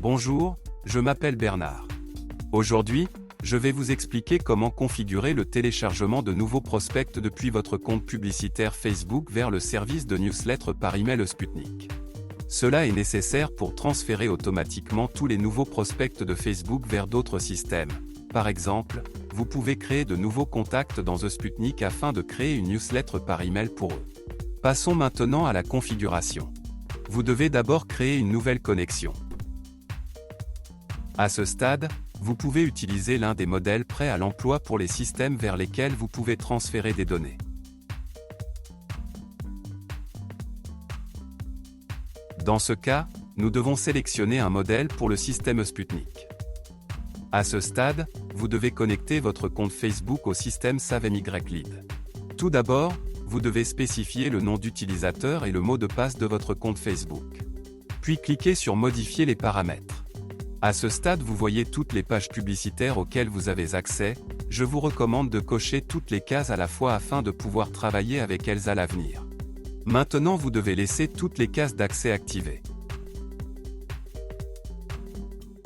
Bonjour, je m'appelle Bernard. Aujourd'hui, je vais vous expliquer comment configurer le téléchargement de nouveaux prospects depuis votre compte publicitaire Facebook vers le service de newsletter par email Sputnik. Cela est nécessaire pour transférer automatiquement tous les nouveaux prospects de Facebook vers d'autres systèmes. Par exemple, vous pouvez créer de nouveaux contacts dans Sputnik afin de créer une newsletter par email pour eux. Passons maintenant à la configuration. Vous devez d'abord créer une nouvelle connexion. À ce stade, vous pouvez utiliser l'un des modèles prêts à l'emploi pour les systèmes vers lesquels vous pouvez transférer des données. Dans ce cas, nous devons sélectionner un modèle pour le système Sputnik. À ce stade, vous devez connecter votre compte Facebook au système SaveMyLead. Tout d'abord, vous devez spécifier le nom d'utilisateur et le mot de passe de votre compte Facebook. Puis cliquez sur Modifier les paramètres. À ce stade, vous voyez toutes les pages publicitaires auxquelles vous avez accès. Je vous recommande de cocher toutes les cases à la fois afin de pouvoir travailler avec elles à l'avenir. Maintenant, vous devez laisser toutes les cases d'accès activées.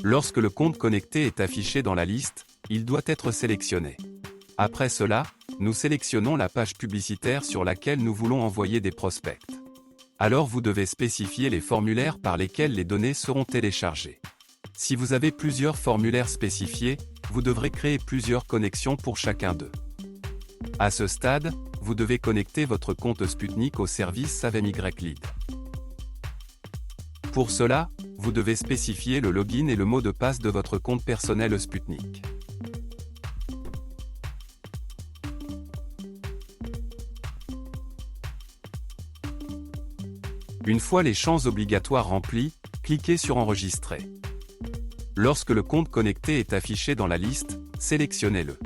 Lorsque le compte connecté est affiché dans la liste, il doit être sélectionné. Après cela, nous sélectionnons la page publicitaire sur laquelle nous voulons envoyer des prospects. Alors vous devez spécifier les formulaires par lesquels les données seront téléchargées. Si vous avez plusieurs formulaires spécifiés, vous devrez créer plusieurs connexions pour chacun d'eux. À ce stade, vous devez connecter votre compte Sputnik au service SaveMyLead. Pour cela, vous devez spécifier le login et le mot de passe de votre compte personnel Sputnik. Une fois les champs obligatoires remplis, cliquez sur Enregistrer. Lorsque le compte connecté est affiché dans la liste, sélectionnez-le.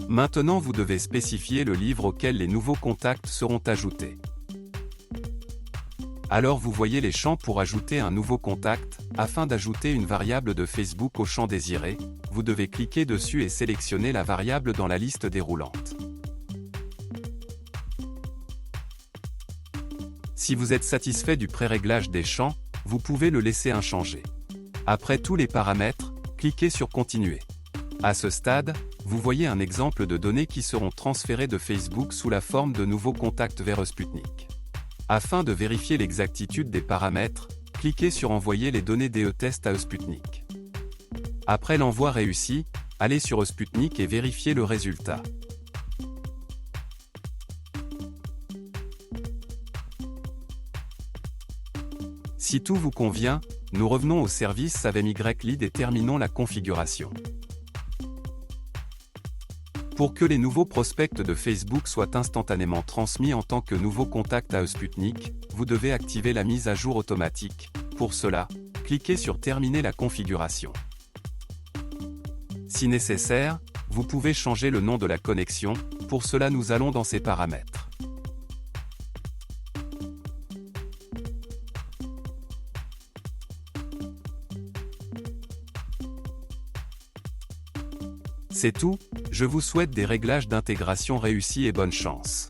Maintenant, vous devez spécifier le livre auquel les nouveaux contacts seront ajoutés. Alors vous voyez les champs pour ajouter un nouveau contact. Afin d'ajouter une variable de Facebook au champ désiré, vous devez cliquer dessus et sélectionner la variable dans la liste déroulante. Si vous êtes satisfait du pré-réglage des champs, vous pouvez le laisser inchangé. Après tous les paramètres, cliquez sur Continuer. À ce stade, vous voyez un exemple de données qui seront transférées de Facebook sous la forme de nouveaux contacts vers Sputnik. Afin de vérifier l'exactitude des paramètres, cliquez sur Envoyer les données DE-test à Sputnik. Après l'envoi réussi, allez sur Sputnik et vérifiez le résultat. Si tout vous convient, nous revenons au service SaveMyLead et terminons la configuration. Pour que les nouveaux prospects de Facebook soient instantanément transmis en tant que nouveaux contacts à Sputnik, vous devez activer la mise à jour automatique. Pour cela, cliquez sur Terminer la configuration. Si nécessaire, vous pouvez changer le nom de la connexion. Pour cela, nous allons dans ces paramètres. C'est tout, je vous souhaite des réglages d'intégration réussis et bonne chance.